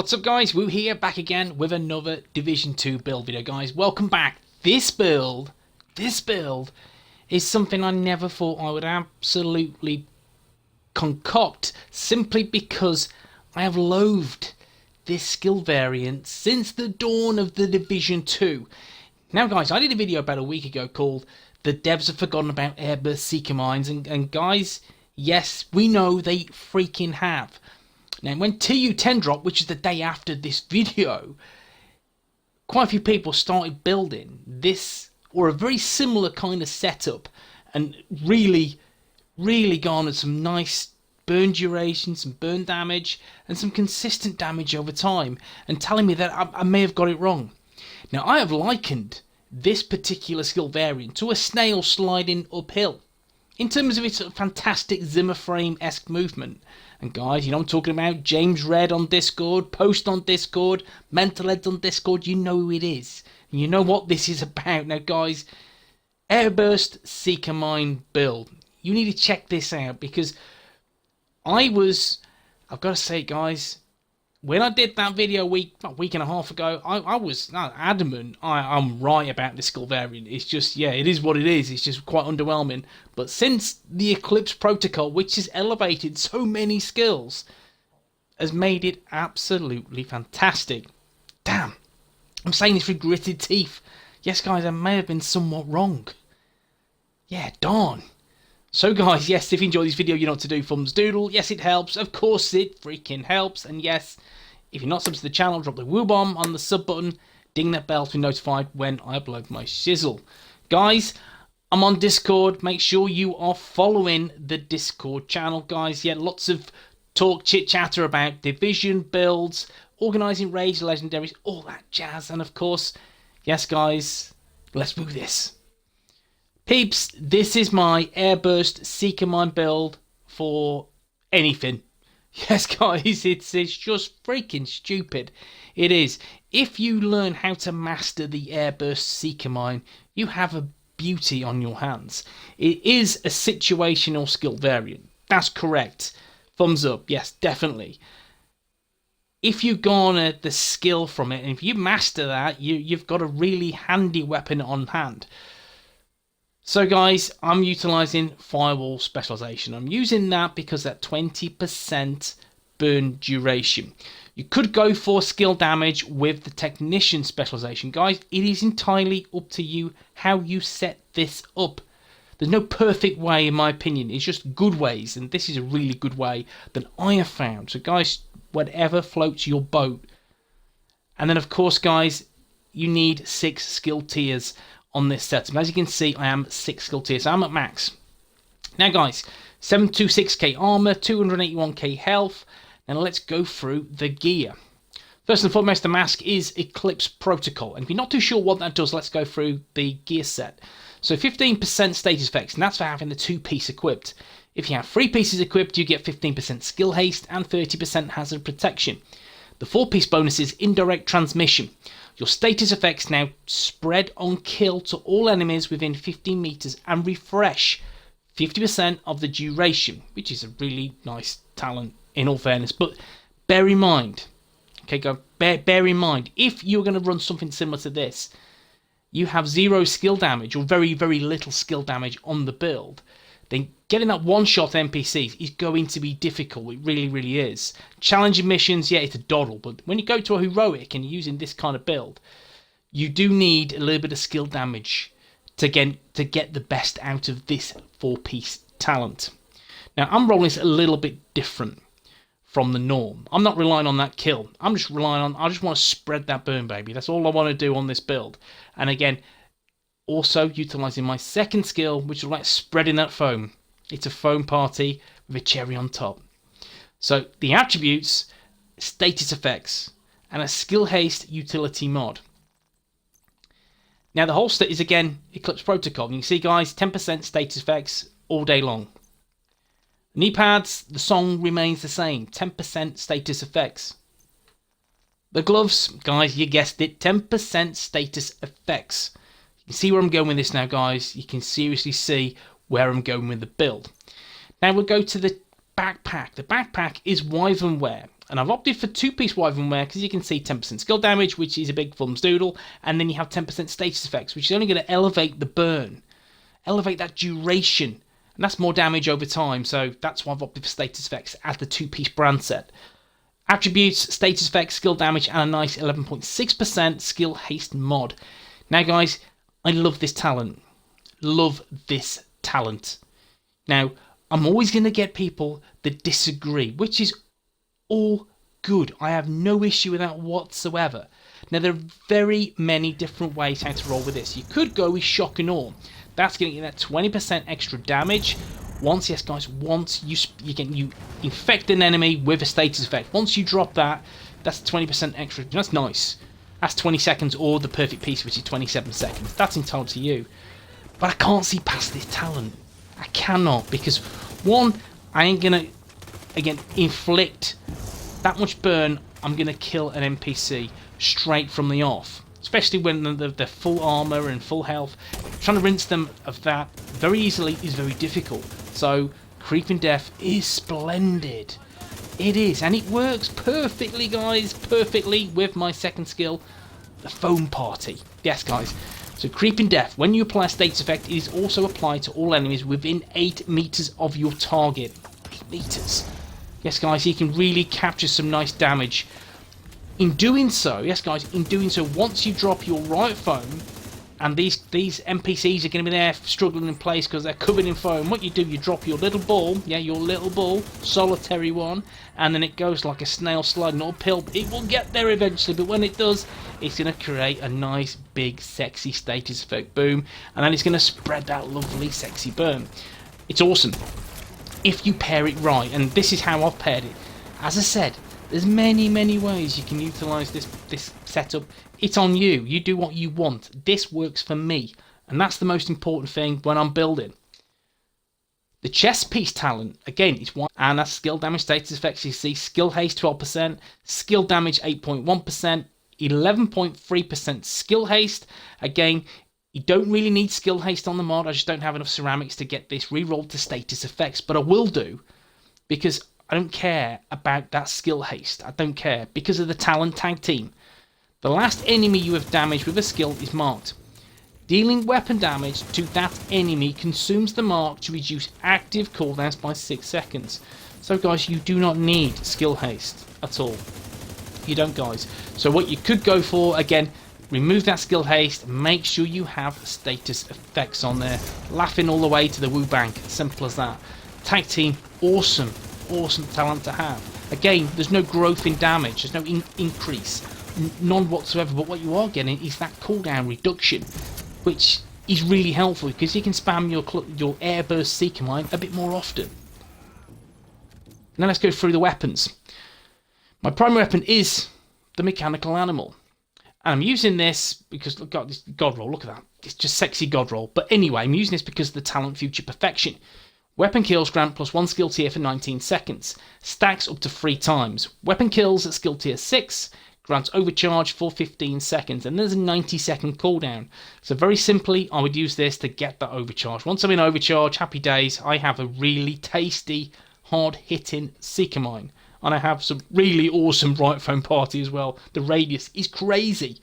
What's up guys, Woo here, back again with another Division 2 build video guys. Welcome back. This build is something I never thought I would absolutely concoct, simply because I have loathed this skill variant since the dawn of the Division 2. Now guys, I did a video about a week ago called The Devs Have Forgotten About Airburst Seeker Mines, and guys, yes, we know they freaking have. Now, when TU10 dropped, which is the day after this video, quite a few people started building this, or a very similar kind of setup, and really garnered some nice burn duration, some burn damage, and some consistent damage over time, and telling me that I may have got it wrong. Now, I have likened this particular skill variant to a snail sliding uphill, in terms of its fantastic Zimmer frame-esque movement. And guys, you know I'm talking about, James Red on Discord, Post on Discord, Mental Eds on Discord, you know who it is. And you know what this is about. Now guys, Airburst Seeker Mine build. You need to check this out, because I've got to say guys, when I did that video a week and a half ago, I was adamant I'm right about this skill variant. It's just, yeah, it is what it is. It's just quite underwhelming. But since the Eclipse Protocol, which has elevated so many skills, has made it absolutely fantastic. Damn, I'm saying this with gritted teeth. Yes, guys, I may have been somewhat wrong. Yeah, darn. So guys, yes, if you enjoy this video, you know what to do. Thumbs doodle. Yes, it helps. Of course it freaking helps. And yes, if you're not subbed to the channel, drop the woo bomb on the sub button. Ding that bell to be notified when I upload my shizzle. Guys, I'm on Discord. Make sure you are following the Discord channel, guys. Yeah, lots of talk, chit chatter about Division builds, organising raids, legendaries, all that jazz. And of course, yes, guys, let's woo this. Peeps, this is my Airburst Seeker Mine build for anything. Yes, guys, it's just freaking stupid. It is. If you learn how to master the Airburst Seeker Mine, you have a beauty on your hands. It is a situational skill variant. That's correct. Thumbs up. Yes, definitely. If you garner the skill from it, and if you master that, you've got a really handy weapon on hand. So guys, I'm utilising Firewall Specialization. I'm using that because that 20% burn duration. You could go for skill damage with the Technician Specialization. Guys, it is entirely up to you how you set this up. There's no perfect way in my opinion. It's just good ways, and this is a really good way that I have found. So guys, whatever floats your boat. And then of course guys, you need 6 skill tiers on this setup. As you can see, I am 6 skill tiers, so I'm at max. Now guys, 726k armor, 281k health. Now let's go through the gear. First and foremost, the mask is Eclipse Protocol, and if you're not too sure what that does, let's go through the gear set. So 15% status effects, and that's for having the 2-piece equipped. If you have 3 pieces equipped, you get 15% skill haste and 30% hazard protection. The 4-piece bonus is indirect transmission. Your status effects now spread on kill to all enemies within 15 meters and refresh 50% of the duration, which is a really nice talent in all fairness. But bear in mind, okay, bear in mind, if you're going to run something similar to this, you have 0 skill damage or very little skill damage on the build, then getting that one-shot NPCs is going to be difficult. It really is. Challenging missions, yeah, it's a doddle, but when you go to a heroic and you're using this kind of build, you do need a little bit of skill damage to get the best out of this 4-piece talent. Now, I'm rolling this a little bit different from the norm. I'm not relying on that kill. I'm just relying on, I just want to spread that burn, baby. That's all I want to do on this build. And again, also utilising my second skill, which is like spreading that foam. It's a foam party with a cherry on top. So the attributes, status effects, and a skill haste utility mod. Now the holster is again Eclipse Protocol. You can see guys, 10% status effects all day long. Knee pads, the song remains the same, 10% status effects. The gloves, guys, you guessed it, 10% status effects. You can see where I'm going with this now, guys. You can seriously see where I'm going with the build. Now we'll go to the backpack. The backpack is Wyvern wear, And I've opted for 2-piece wyvern wear because you can see 10% skill damage, which is a big thumbs doodle, and then you have 10% status effects, which is only going to elevate the burn, elevate that duration, and that's more damage over time. So that's why I've opted for status effects as the 2-piece brand set. Attributes, status effects, skill damage, and a nice 11.6% skill haste mod. Now guys, I love this talent. Love this talent. Now, I'm always going to get people that disagree, which is all good. I have no issue with that whatsoever. Now, there are very many different ways how to roll with this. You could go with shock and awe. That's going to get that 20% extra damage. Once, yes guys, once you infect an enemy with a status effect. Once you drop that, that's 20% extra. That's nice. That's 20 seconds or the perfect piece, which is 27 seconds. That's entirely to you. But I can't see past this talent. I cannot, because one, I ain't gonna, again, inflict that much burn. I'm gonna kill an NPC straight from the off. Especially when they're full armor and full health. Trying to rinse them of that very easily is very difficult. So, Creeping Death is splendid. It is, and it works perfectly, guys, perfectly with my second skill, the Foam Party. Yes, guys. So, Creeping Death, when you apply a status effect, it is also applied to all enemies within 8 meters of your target. 8 meters. Yes, guys, you can really capture some nice damage. In doing so, yes, guys, in doing so, once you drop your Riot Foam, and these NPCs are going to be there struggling in place because they're covered in foam. What you do, you drop your little ball, yeah, your little ball, solitary one, and then it goes like a snail sliding uphill. It will get there eventually, but when it does, it's going to create a nice, big, sexy status effect boom, and then it's going to spread that lovely, sexy burn. It's awesome if you pair it right, and this is how I've paired it. As I said, there's many ways you can utilise this setup. It's on you. You do what you want. This works for me. And that's the most important thing when I'm building. The chest piece talent, again, it's one. And that's skill damage status effects. You see skill haste 12%, skill damage 8.1%, 11.3% skill haste. Again, you don't really need skill haste on the mod. I just don't have enough ceramics to get this rerolled to status effects. But I will do, because I don't care about that skill haste. I don't care because of the talent tag team. The last enemy you have damaged with a skill is marked. Dealing weapon damage to that enemy consumes the mark to reduce active cooldowns by 6 seconds. So guys, you do not need skill haste at all. You don't, guys. So what you could go for, again, remove that skill haste, make sure you have status effects on there. Laughing all the way to the WOOO bank, simple as that. Tag team, awesome talent to have. Again, there's no growth in damage, there's no increase. None whatsoever, but what you are getting is that cooldown reduction, which is really helpful because you can spam your Airburst Seeker Mine a bit more often. Now let's go through the weapons. My primary weapon is the mechanical animal, and I'm using this because look at this god roll. Look at that, it's just sexy god roll. But anyway, I'm using this because of the talent Future Perfection. Weapon kills grant +1 skill tier for 19 seconds. Stacks up to 3 times. Weapon kills at skill tier 6. Grants overcharge for 15 seconds, and there's a 90-second cooldown. So very simply, I would use this to get that overcharge. Once I'm in overcharge, happy days, I have a really tasty, hard-hitting Seeker Mine. And I have some really awesome Riot Foam Party as well. The radius is crazy.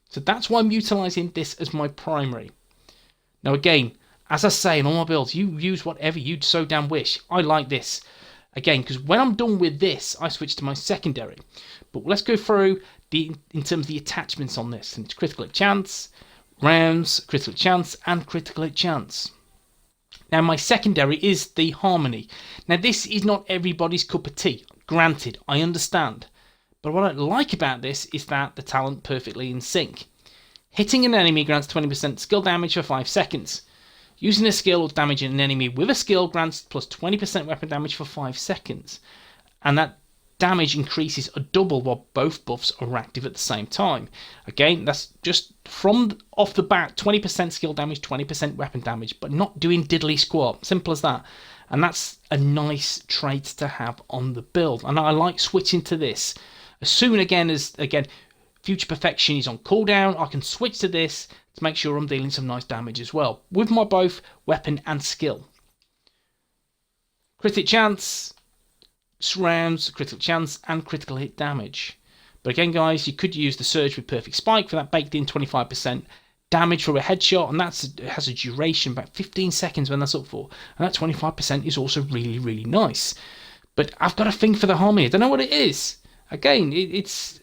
So that's why I'm utilising this as my primary. Now again, as I say in all my builds, you use whatever you so damn wish. I like this. Again, because when I'm done with this, I switch to my secondary. But let's go through in terms of the attachments on this. And it's critical hit chance, rounds, critical hit chance, and critical hit chance. Now my secondary is the harmony. Now this is not everybody's cup of tea. Granted, I understand. But what I like about this is that the talent perfectly in sync. Hitting an enemy grants 20% skill damage for 5 seconds. Using a skill or damaging an enemy with a skill grants +20% weapon damage for 5 seconds. And that damage increases a double while both buffs are active at the same time. Again, that's just from off the bat, 20% skill damage, 20% weapon damage, but not doing diddly squat. Simple as that. And that's a nice trait to have on the build. And I like switching to this. As soon as Future Perfection is on cooldown, I can switch to this to make sure I'm dealing some nice damage as well, with my both weapon and skill. Crit hit chance, surrounds, critical chance, and critical hit damage. But again, guys, you could use the Surge with Perfect Spike for that baked in 25% damage for a headshot, and it has a duration about 15 seconds when that's up for. And that 25% is also really, really nice. But I've got a thing for the Harmony. I don't know what it is. Again, it's...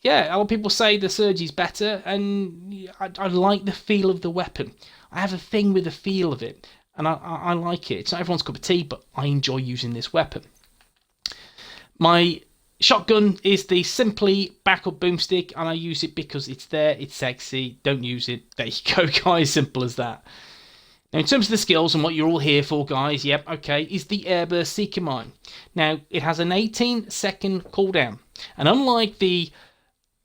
Yeah, a lot of people say the Surge is better, and I like the feel of the weapon. I have a thing with the feel of it, and I like it. It's not everyone's cup of tea, but I enjoy using this weapon. My shotgun is the Simply backup boomstick, and I use it because it's there, it's sexy, don't use it. There you go, guys, simple as that. Now, in terms of the skills and what you're all here for, guys, yep, okay, is the Airburst Seeker Mine. Now, it has an 18-second cooldown, and unlike the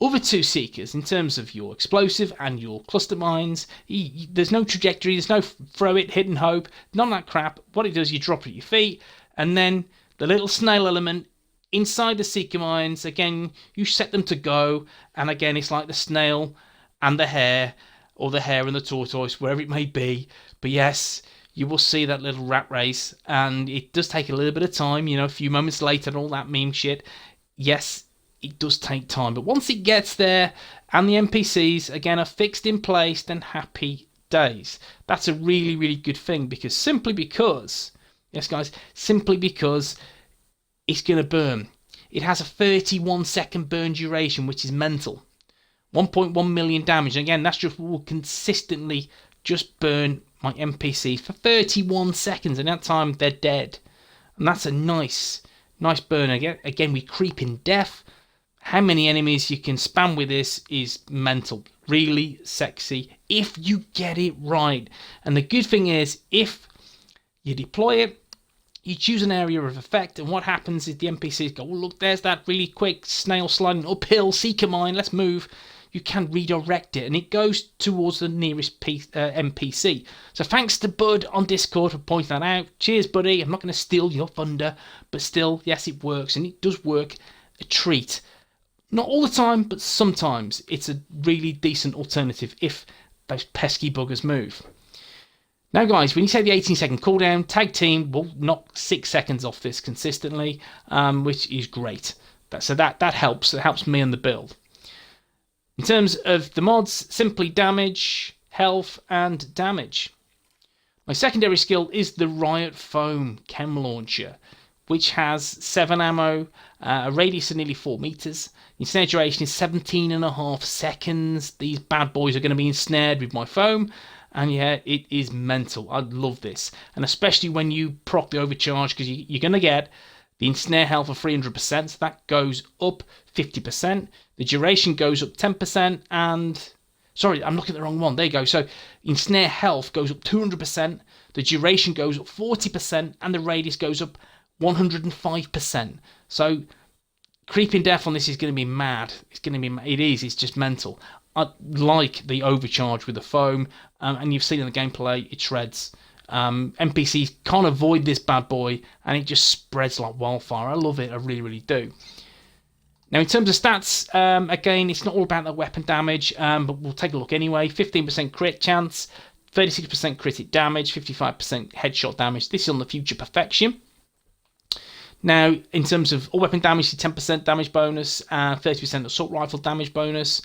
other two Seekers, in terms of your explosive and your cluster mines, there's no trajectory, there's no throw it, hidden hope, none of that crap. What it does, you drop it at your feet, and then the little snail element inside the Seeker Mines, again, you set them to go, and again, it's like the snail and the hare, or the hare and the tortoise, wherever it may be. But yes, you will see that little rat race, and it does take a little bit of time, you know, a few moments later and all that meme shit. Yes, it does take time, but once it gets there, and the NPCs, again, are fixed in place, then happy days. That's a really, really good thing, simply because, yes guys, simply because it's going to burn. It has a 31-second burn duration, which is mental. 1.1 million damage, and again, that's just will consistently just burn my NPCs for 31 seconds, and that time they're dead. And that's a nice burn. Again, we creep in death. How many enemies you can spam with this is mental. Really sexy if you get it right. And the good thing is, if you deploy it, you choose an area of effect, and what happens is the NPCs go, oh look, there's that really quick snail sliding uphill Seeker Mine, let's move. You can redirect it, and it goes towards the nearest NPC. So thanks to Bud on Discord for pointing that out. Cheers, buddy. I'm not going to steal your thunder, but still, yes, it works, and it does work a treat. Not all the time, but sometimes it's a really decent alternative if those pesky buggers move. Now, guys, when you say the 18-second cooldown, tag team will knock 6 seconds off this consistently, which is great. So that helps. It helps me on the build. In terms of the mods, simply damage, health, and damage. My secondary skill is the Riot Foam Chem Launcher, which has 7 ammo, a radius of nearly 4 meters. Ensnare duration is 17.5 seconds. These bad boys are going to be ensnared with my foam, and yeah, it is mental. I love this, and especially when you proc the overcharge, because you're going to get the ensnare health of 300%, so that goes up 50%. The duration goes up 10%, and... Sorry, I'm looking at the wrong one. There you go. So, ensnare health goes up 200%, the duration goes up 40%, and the radius goes up 105%. So, creeping death on this is going to be mad. It's just mental. I like the overcharge with the foam, and you've seen in the gameplay, it shreds. NPCs can't avoid this bad boy, and it just spreads like wildfire. I love it, I really, really do. Now, in terms of stats, again, it's not all about the weapon damage, but we'll take a look anyway. 15% crit chance, 36% crit damage, 55% headshot damage. This is on the future perfection. Now, in terms of all weapon damage, 10% damage bonus, 30% assault rifle damage bonus.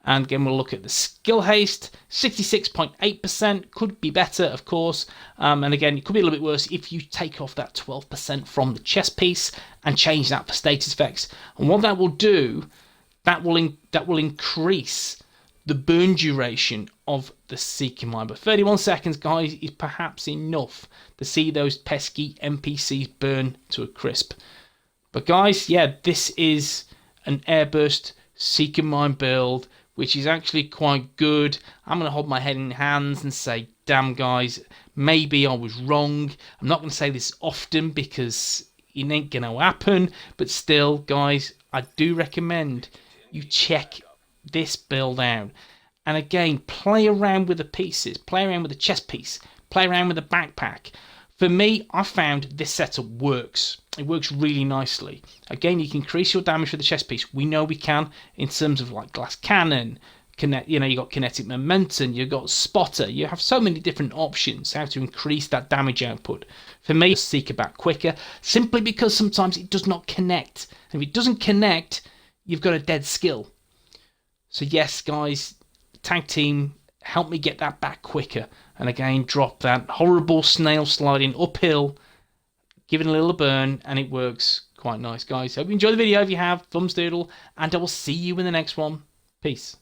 And again, we'll look at the skill haste, 66.8%, could be better, of course. And again, it could be a little bit worse if you take off that 12% from the chest piece and change that for status effects. And what that will do, that will increase the burn duration of the Seeker Mine. But 31 seconds, guys, is perhaps enough to see those pesky NPCs burn to a crisp. But guys, yeah, this is an Airburst Seeker Mine build, which is actually quite good. I'm going to hold my head in hands and say, damn guys, maybe I was wrong. I'm not going to say this often because it ain't going to happen, but still, guys, I do recommend you check this build out. And again, play around with the pieces, play around with the chest piece, play around with the backpack. For me, I found this setup works. It works really nicely. Again, you can increase your damage with the chest piece. We know we can in terms of like glass cannon, you got kinetic momentum, you've got spotter, you have so many different options how to increase that damage output. For me, Seeker back quicker, simply because sometimes it does not connect. And if it doesn't connect, you've got a dead skill. So yes, guys, tag team, help me get that back quicker. And again, drop that horrible snail sliding uphill, give it a little burn, and it works quite nice, guys. Hope you enjoy the video. If you have, thumbs doodle, and I will see you in the next one. Peace.